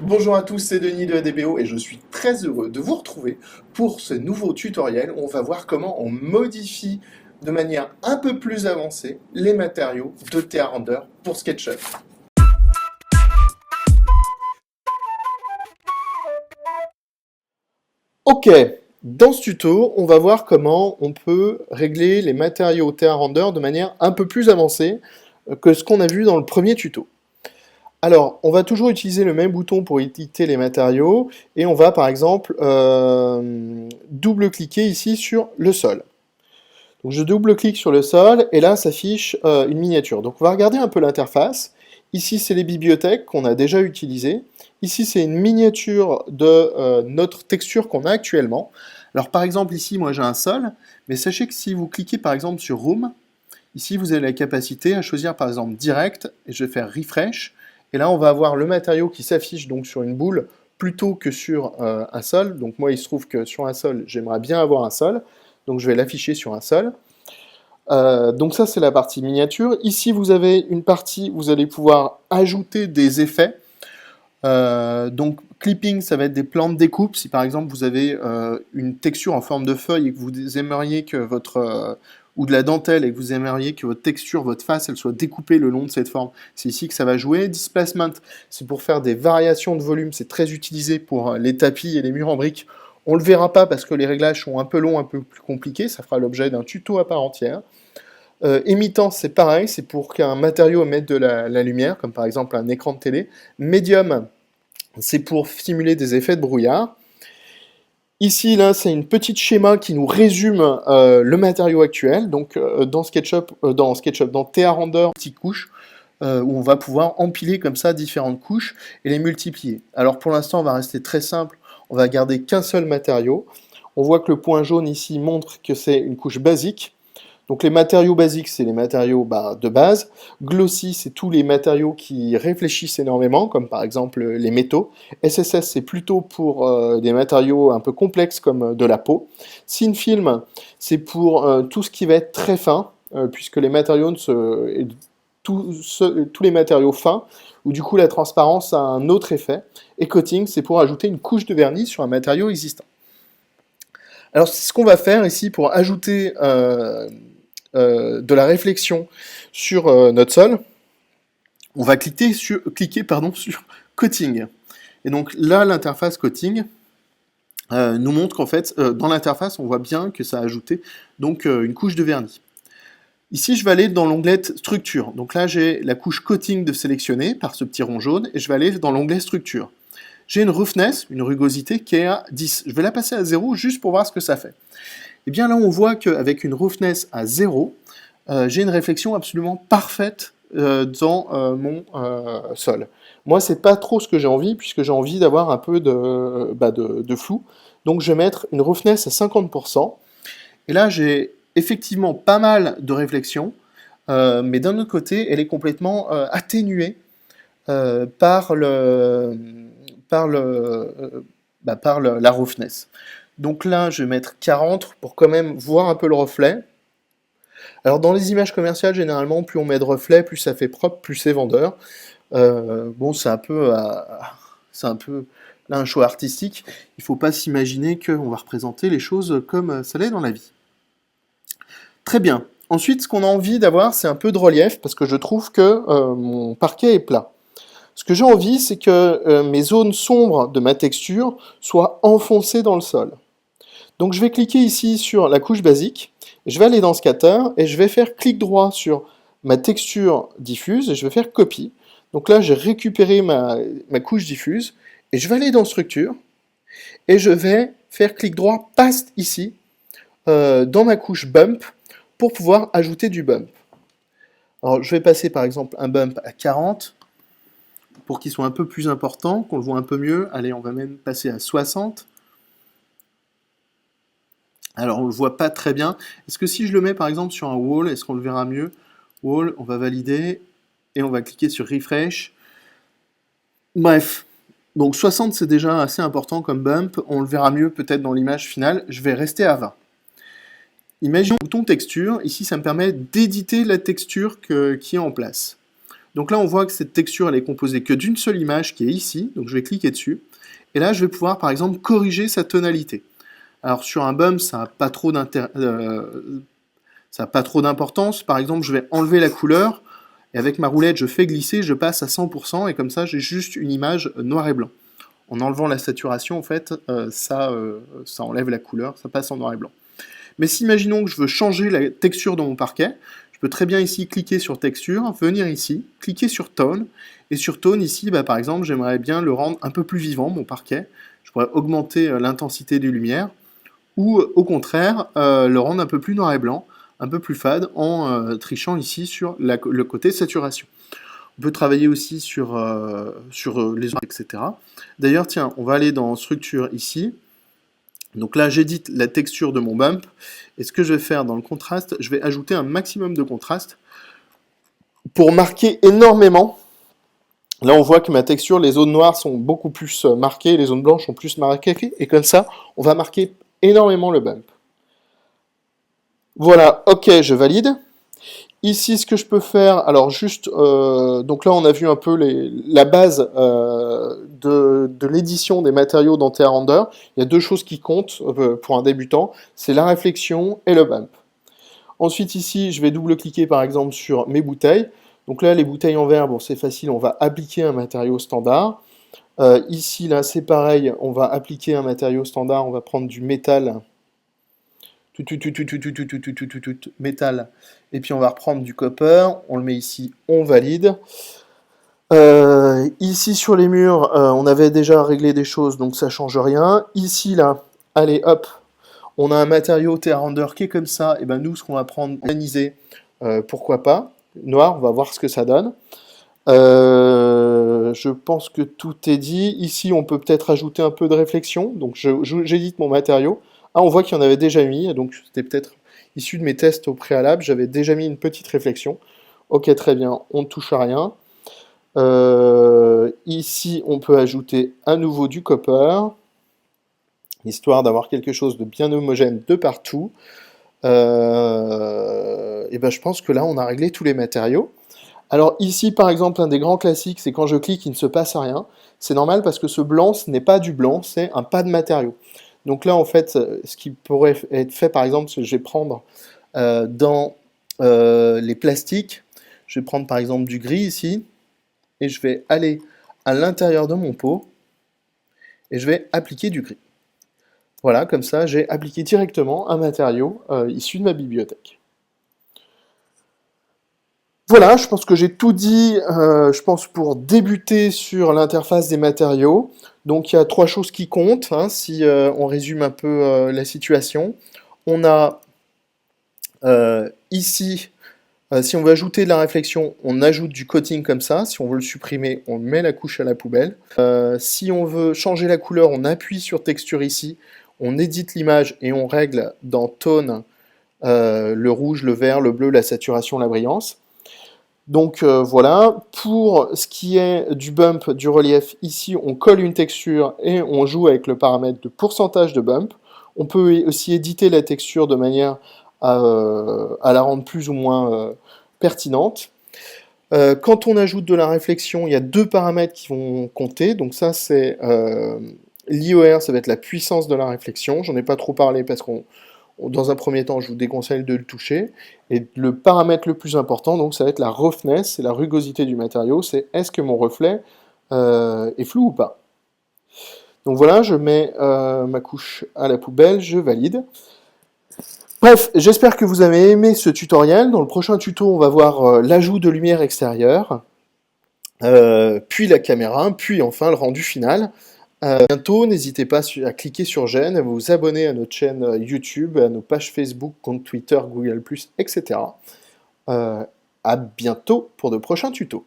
Bonjour à tous, c'est Denis de ADBO et je suis très heureux de vous retrouver pour ce nouveau tutoriel où on va voir comment on modifie de manière un peu plus avancée les matériaux de TA Render pour SketchUp. Ok, dans ce tuto, on va voir comment on peut régler les matériaux TA Render de manière un peu plus avancée que ce qu'on a vu dans le premier tuto. Alors, on va toujours utiliser le même bouton pour éditer les matériaux, et on va par exemple double-cliquer ici sur le sol. Donc je double-clique sur le sol, et là s'affiche une miniature. Donc on va regarder un peu l'interface. Ici c'est les bibliothèques qu'on a déjà utilisées. Ici c'est une miniature de notre texture qu'on a actuellement. Alors par exemple ici moi j'ai un sol, mais sachez que si vous cliquez par exemple sur Room, ici vous avez la capacité à choisir par exemple Direct, et je vais faire Refresh, et là on va avoir le matériau qui s'affiche donc sur une boule plutôt que sur un sol. Donc moi il se trouve que sur un sol j'aimerais bien avoir un sol, donc je vais l'afficher sur un sol. Donc ça c'est la partie miniature. Ici vous avez une partie où vous allez pouvoir ajouter des effets. Donc clipping, ça va être des plans de découpe. Si par exemple vous avez une texture en forme de feuille et que vous aimeriez que votre ou de la dentelle et que vous aimeriez que votre texture, votre face, elle soit découpée le long de cette forme, c'est ici que ça va jouer. Displacement, c'est pour faire des variations de volume. C'est très utilisé pour les tapis et les murs en briques. On le verra pas parce que les réglages sont un peu longs, un peu plus compliqués. Ça fera l'objet d'un tuto à part entière. Émittance, c'est pareil, c'est pour qu'un matériau émette de la lumière, comme par exemple un écran de télé. Médium, c'est pour simuler des effets de brouillard. Ici, là, c'est une petite schéma qui nous résume le matériau actuel. Donc, dans SketchUp, dans TA Render, petite couche, où on va pouvoir empiler comme ça différentes couches et les multiplier. Alors, pour l'instant, on va rester très simple. On va garder qu'un seul matériau. On voit que le point jaune ici montre que c'est une couche basique. Donc les matériaux basiques, c'est les matériaux de base. Glossy, c'est tous les matériaux qui réfléchissent énormément, comme par exemple les métaux. SSS, c'est plutôt pour des matériaux un peu complexes comme de la peau. Thin Film, c'est pour tout ce qui va être très fin, puisque les matériaux tous les matériaux fins, où du coup la transparence a un autre effet. Et Coating, c'est pour ajouter une couche de vernis sur un matériau existant. Alors c'est ce qu'on va faire ici pour ajouter de la réflexion sur notre sol. On va cliquer sur Coating. Et donc là, l'interface Coating nous montre qu'en fait, dans l'interface, on voit bien que ça a ajouté donc, une couche de vernis. Ici, je vais aller dans l'onglet Structure. Donc là, j'ai la couche Coating de sélectionner par ce petit rond jaune, et je vais aller dans l'onglet Structure. J'ai une roughness, une rugosité qui est à 10. Je vais la passer à 0 juste pour voir ce que ça fait. Et bien là, on voit qu'avec une roughness à 0, j'ai une réflexion absolument parfaite dans mon sol. Moi, c'est pas trop ce que j'ai envie, puisque j'ai envie d'avoir un peu de flou. Donc je vais mettre une roughness à 50%. Et là, j'ai effectivement pas mal de réflexion, mais d'un autre côté, elle est complètement atténuée par la roughness. Donc là, je vais mettre 40 pour quand même voir un peu le reflet. Alors dans les images commerciales, généralement, plus on met de reflets, plus ça fait propre, plus c'est vendeur. Bon, c'est un peu là un choix artistique. Il ne faut pas s'imaginer qu'on va représenter les choses comme ça l'est dans la vie. Très bien. Ensuite, ce qu'on a envie d'avoir, c'est un peu de relief, parce que je trouve que mon parquet est plat. Ce que j'ai envie, c'est que mes zones sombres de ma texture soient enfoncées dans le sol. Donc je vais cliquer ici sur la couche basique, je vais aller dans Scatter, et je vais faire clic droit sur ma texture diffuse, et je vais faire copie. Donc là, j'ai récupéré ma couche diffuse, et je vais aller dans Structure, et je vais faire clic droit, Paste ici, dans ma couche Bump, pour pouvoir ajouter du bump. Alors je vais passer par exemple un bump à 40, pour qu'il soit un peu plus important, qu'on le voit un peu mieux. Allez, on va même passer à 60. Alors, on ne le voit pas très bien. Est-ce que si je le mets par exemple sur un wall, est-ce qu'on le verra mieux? Wall, on va valider, et on va cliquer sur Refresh. Bref, donc 60 c'est déjà assez important comme bump, on le verra mieux peut-être dans l'image finale, je vais rester à 20. Imaginons le bouton texture, ici ça me permet d'éditer la texture qui est en place. Donc là, on voit que cette texture, elle est composée que d'une seule image qui est ici. Donc je vais cliquer dessus. Et là, je vais pouvoir, par exemple, corriger sa tonalité. Alors sur un bump, ça n'a pas trop d'importance. Par exemple, je vais enlever la couleur. Et avec ma roulette, je fais glisser, je passe à 100%. Et comme ça, j'ai juste une image noir et blanc. En enlevant la saturation, en fait, ça enlève la couleur, ça passe en noir et blanc. Mais si, imaginons que je veux changer la texture de mon parquet, je peux très bien ici cliquer sur texture, venir ici, cliquer sur tone, et sur tone ici, par exemple, j'aimerais bien le rendre un peu plus vivant, mon parquet. Je pourrais augmenter l'intensité des lumières, ou au contraire, le rendre un peu plus noir et blanc, un peu plus fade, en trichant ici sur le côté saturation. On peut travailler aussi sur les autres, etc. D'ailleurs, tiens, on va aller dans structure ici. Donc là, j'édite la texture de mon bump. Et ce que je vais faire dans le contraste, je vais ajouter un maximum de contraste pour marquer énormément. Là, on voit que ma texture, les zones noires sont beaucoup plus marquées, les zones blanches sont plus marquées. Et comme ça, on va marquer énormément le bump. Voilà, ok, je valide. Ici, ce que je peux faire, alors juste, donc là on a vu un peu la base de l'édition des matériaux dans Thea Render. Il y a deux choses qui comptent pour un débutant, c'est la réflexion et le bump. Ensuite ici, je vais double-cliquer par exemple sur mes bouteilles. Donc là, les bouteilles en verre, bon c'est facile, on va appliquer un matériau standard. Ici, là, c'est pareil, on va appliquer un matériau standard, on va prendre du métal. Métal. Et puis on va reprendre du copper, on le met ici, on valide. Ici sur les murs, on avait déjà réglé des choses, donc ça change rien. Ici, là, allez, hop, on a un matériau Thea Render qui est comme ça. Et ben nous, ce qu'on va prendre, organiser, pourquoi pas, noir, on va voir ce que ça donne. Je pense que tout est dit. Ici, on peut peut-être ajouter un peu de réflexion. Donc j'édite mon matériau. Ah, on voit qu'il y en avait déjà mis, donc c'était peut-être issu de mes tests au préalable, j'avais déjà mis une petite réflexion. Ok, très bien, on ne touche à rien. Ici, on peut ajouter à nouveau du copper, histoire d'avoir quelque chose de bien homogène de partout. Et ben, je pense que là, on a réglé tous les matériaux. Alors ici, par exemple, un des grands classiques, c'est quand je clique, il ne se passe rien. C'est normal parce que ce blanc, ce n'est pas du blanc, c'est un pas de matériau. Donc là, en fait, ce qui pourrait être fait, par exemple, c'est que je vais prendre dans les plastiques, je vais prendre par exemple du gris ici, et je vais aller à l'intérieur de mon pot, et je vais appliquer du gris. Voilà, comme ça, j'ai appliqué directement un matériau issu de ma bibliothèque. Voilà, je pense que j'ai tout dit, je pense, pour débuter sur l'interface des matériaux. Donc il y a trois choses qui comptent, hein, si on résume un peu la situation. On a ici, si on veut ajouter de la réflexion, on ajoute du coating comme ça. Si on veut le supprimer, on met la couche à la poubelle. Si on veut changer la couleur, on appuie sur texture ici, on édite l'image et on règle dans tone le rouge, le vert, le bleu, la saturation, la brillance. Donc voilà, pour ce qui est du bump, du relief, ici on colle une texture et on joue avec le paramètre de pourcentage de bump. On peut aussi éditer la texture de manière à la rendre plus ou moins pertinente. Quand on ajoute de la réflexion, il y a deux paramètres qui vont compter. Donc ça c'est l'IOR, ça va être la puissance de la réflexion. J'en ai pas trop parlé parce qu'on dans un premier temps, je vous déconseille de le toucher. Et le paramètre le plus important, donc, ça va être la roughness, c'est la rugosité du matériau. C'est est-ce que mon reflet est flou ou pas. Donc voilà, je mets ma couche à la poubelle, je valide. Bref, j'espère que vous avez aimé ce tutoriel. Dans le prochain tuto, on va voir l'ajout de lumière extérieure, puis la caméra, puis enfin le rendu final. Bientôt, n'hésitez pas à cliquer sur j'aime, à vous abonner à notre chaîne YouTube, à nos pages Facebook, compte Twitter, Google+, etc. À bientôt pour de prochains tutos.